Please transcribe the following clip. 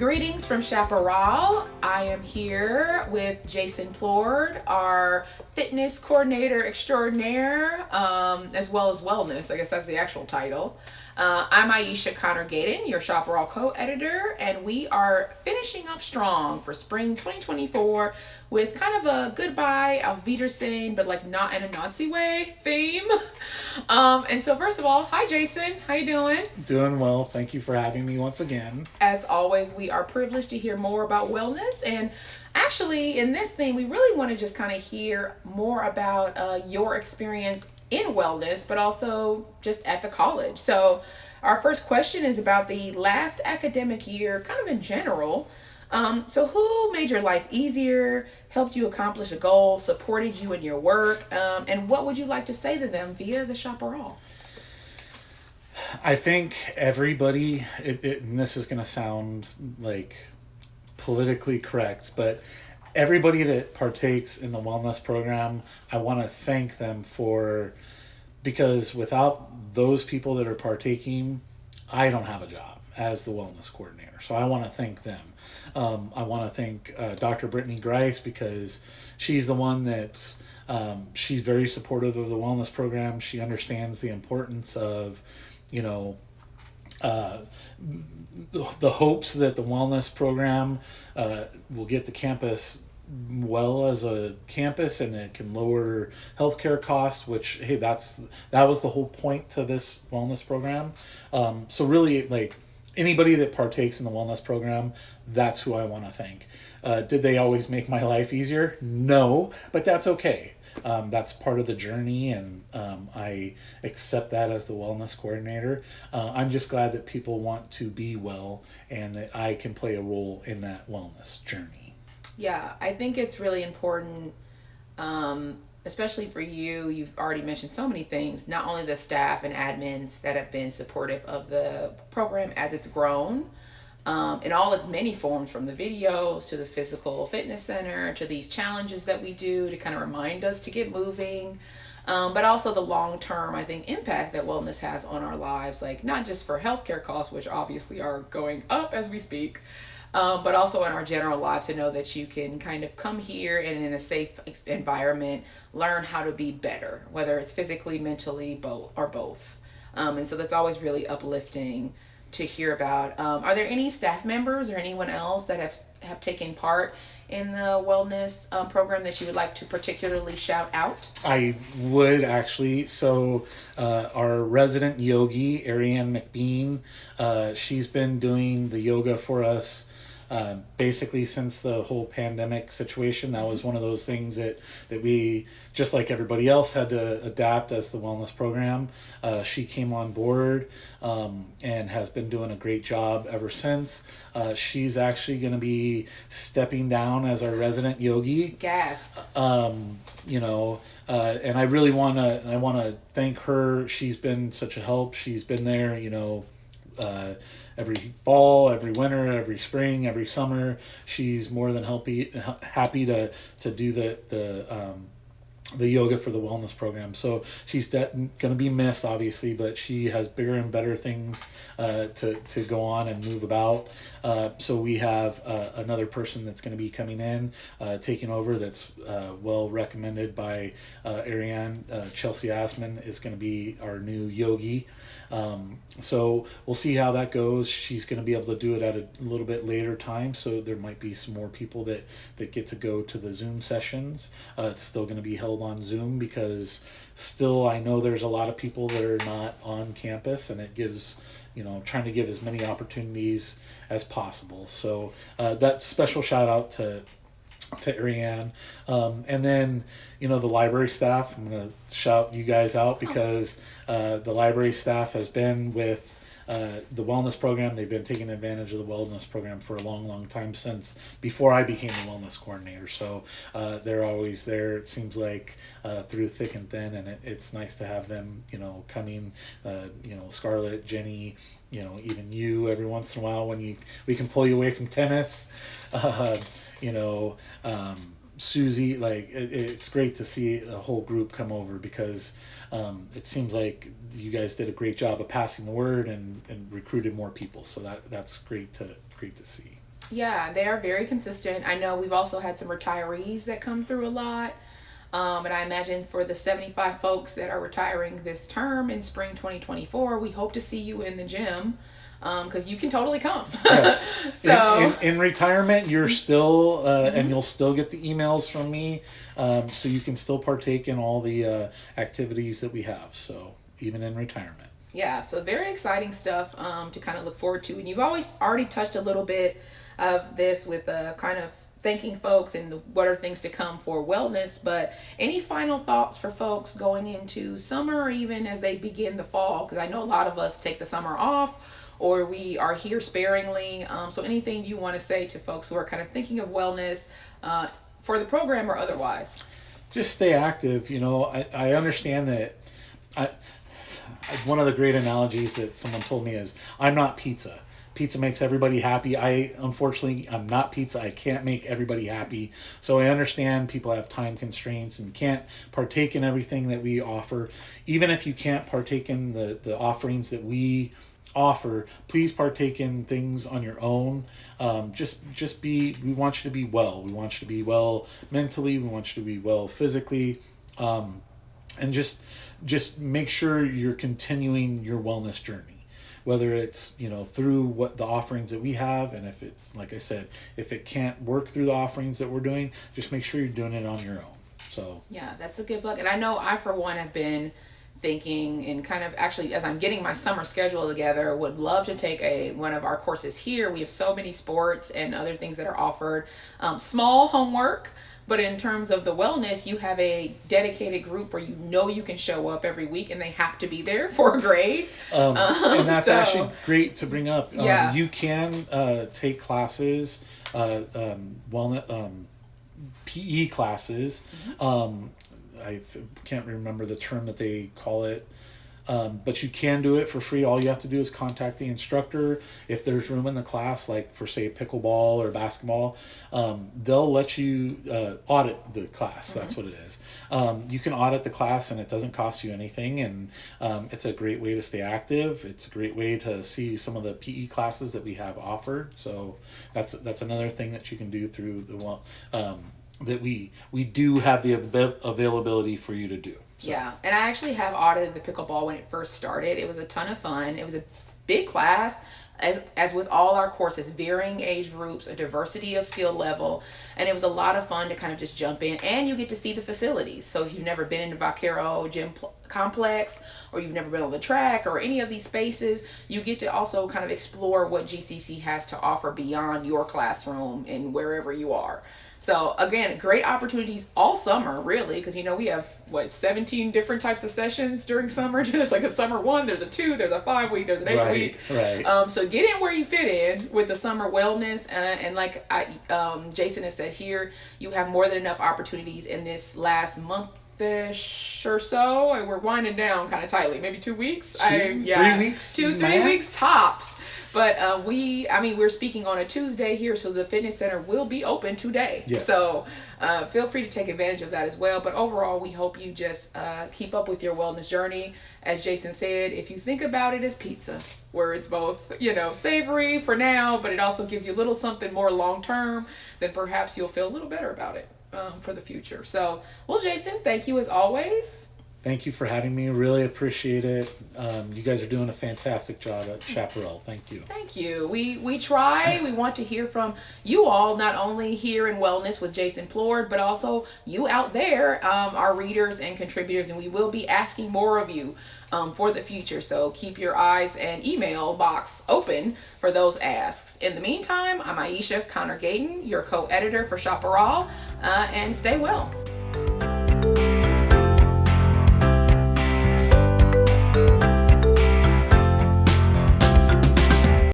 Greetings from Chaparral. I am here with Jason Plourde, our fitness coordinator extraordinaire, as well as wellness. I guess that's the actual title. I'm Aisha Connor-Gaden, your Chaparral co-editor, and we are finishing up strong for spring 2024 with kind of a goodbye, Auf Wiedersehen, but like not in a Nazi way theme. And so first of all, hi Jason, how you doing? Doing well. Thank you for having me once again. As always, we are privileged to hear more about wellness, and actually in this thing, we really want to just kind of hear more about your experience in wellness, but also just at the college. So our first question is about the last academic year, kind of in general. So who made your life easier, helped you accomplish a goal, supported you in your work, and what would you like to say to them via the Chaparral? I think everybody, and this is going to sound like politically correct, but everybody that partakes in the wellness program, I want to thank them because without those people that are partaking, I don't have a job as the wellness coordinator. So I want to thank them. I want to thank Dr. Brittany Grice because she's the one that's, she's very supportive of the wellness program. She understands the importance of, the hopes that the wellness program will get the campus well as a campus, and it can lower healthcare costs, which, hey, that was the whole point to this wellness program. So really, like, anybody that partakes in the wellness program, that's who I want to thank. Did they always make my life easier? No, but that's okay. That's part of the journey, and I accept that as the wellness coordinator. I'm just glad that people want to be well and that I can play a role in that wellness journey. Yeah, I think it's really important, especially for you. You've already mentioned so many things, not only the staff and admins that have been supportive of the program as it's grown, in all its many forms, from the videos to the physical fitness center to these challenges that we do to kind of remind us to get moving, but also the long-term, I think, impact that wellness has on our lives, like not just for healthcare costs, which obviously are going up as we speak, but also in our general lives, to know that you can kind of come here and in a safe environment, learn how to be better, whether it's physically, mentally, both. And so that's always really uplifting to hear about. Are there any staff members or anyone else that have taken part in the wellness program that you would like to particularly shout out? I would actually. So our resident yogi, Ariane McBean, she's been doing the yoga for us basically since the whole pandemic situation. That was one of those things that we, just like everybody else, had to adapt as the wellness program. She came on board and has been doing a great job ever since. She's actually going to be stepping down as our resident yogi. Gasp. And I really want to thank her. She's been such a help. She's been there, every fall, every winter, every spring, every summer. She's more than happy to do the yoga for the wellness program. So she's going to be missed, obviously, but she has bigger and better things to go on and move about. So we have another person that's going to be coming in, taking over, that's well recommended by Ariane. Chelsea Assman is going to be our new yogi. So we'll see how that goes. She's going to be able to do it at a little bit later time, so there might be some more people that get to go to the Zoom sessions. It's still going to be held on Zoom because still I know there's a lot of people that are not on campus, and it gives, trying to give as many opportunities as possible. So that special shout out to Ariane. And then, the library staff, I'm going to shout you guys out because the library staff has been with the wellness program. They've been taking advantage of the wellness program for a long, long time, since before I became the wellness coordinator. So they're always there, it seems like, through thick and thin, and it's nice to have them, coming, Scarlett, Jenny, even you every once in a while when we can pull you away from tennis. Susie, it's great to see a whole group come over because it seems like you guys did a great job of passing the word and recruited more people. So that's great to see. Yeah, they are very consistent. I know we've also had some retirees that come through a lot. And I imagine for the 75 folks that are retiring this term in spring 2024, we hope to see you in the gym because you can totally come. Yes. So, in retirement, you're still, and you'll still get the emails from me, so you can still partake in all the activities that we have. So even in retirement. yeah, so very exciting stuff to kind of look forward to. And you've always already touched a little bit of this with kind of thanking folks and what are things to come for wellness. But any final thoughts for folks going into summer or even as they begin the fall? Because I know a lot of us take the summer off or we are here sparingly. So anything you want to say to folks who are kind of thinking of wellness for the program or otherwise? Just stay active. I understand that. One of the great analogies that someone told me is, I'm not pizza. Pizza makes everybody happy. Unfortunately, I'm not pizza. I can't make everybody happy. So I understand people have time constraints and can't partake in everything that we offer. Even if you can't partake in the offerings that we offer, please partake in things on your own. We want you to be well. We want you to be well mentally. We want you to be well physically. And just make sure you're continuing your wellness journey, whether it's through what the offerings that we have, and if it's, like I said, if it can't work through the offerings that we're doing, just make sure you're doing it on your own. So yeah, that's a good plug. And I know I for one have been thinking and kind of actually as I'm getting my summer schedule together would love to take one of our courses here. We have so many sports and other things that are offered, small homework. But in terms of the wellness, you have a dedicated group where you can show up every week and they have to be there for a grade. And that's actually great to bring up. Yeah. You can take classes, wellness, PE classes. I can't remember the term that they call it. But you can do it for free. All you have to do is contact the instructor. If there's room in the class, like for say pickleball or basketball, they'll let you audit the class. That's what it is. You can audit the class and it doesn't cost you anything. And it's a great way to stay active. It's a great way to see some of the PE classes that we have offered. So that's another thing that you can do through that we do have the availability for you to do. So. Yeah, and I actually have audited the pickleball when it first started. It was a ton of fun. It was a big class, as with all our courses, varying age groups, a diversity of skill level, and it was a lot of fun to kind of just jump in, and you get to see the facilities. So if you've never been in the Vaquero gym complex, or you've never been on the track, or any of these spaces, you get to also kind of explore what GCC has to offer beyond your classroom and wherever you are. So again, great opportunities all summer, really, because we have 17 different types of sessions during summer. There's like a summer 1, there's a 2, there's a 5-week, there's an 8-week. Right. So get in where you fit in with the summer wellness, and like Jason has said here, you have more than enough opportunities in this last month-ish or so. We're winding down kind of tightly, maybe 2 weeks. 3 weeks. 2-3 weeks tops. But we're speaking on a Tuesday here, so the fitness center will be open today. Yes. So feel free to take advantage of that as well. But overall, we hope you just keep up with your wellness journey. As Jason said, if you think about it as pizza, where it's both, savory for now, but it also gives you a little something more long term, then perhaps you'll feel a little better about it for the future. So, well, Jason, thank you as always. Thank you for having me. Really appreciate it. You guys are doing a fantastic job at Chaparral. Thank you. Thank you. We try. We want to hear from you all, not only here in Wellness with Jason Plourde, but also you out there, our readers and contributors, and we will be asking more of you for the future. So keep your eyes and email box open for those asks. In the meantime, I'm Aisha Connor-Gayden, your co-editor for Chaparral, and stay well.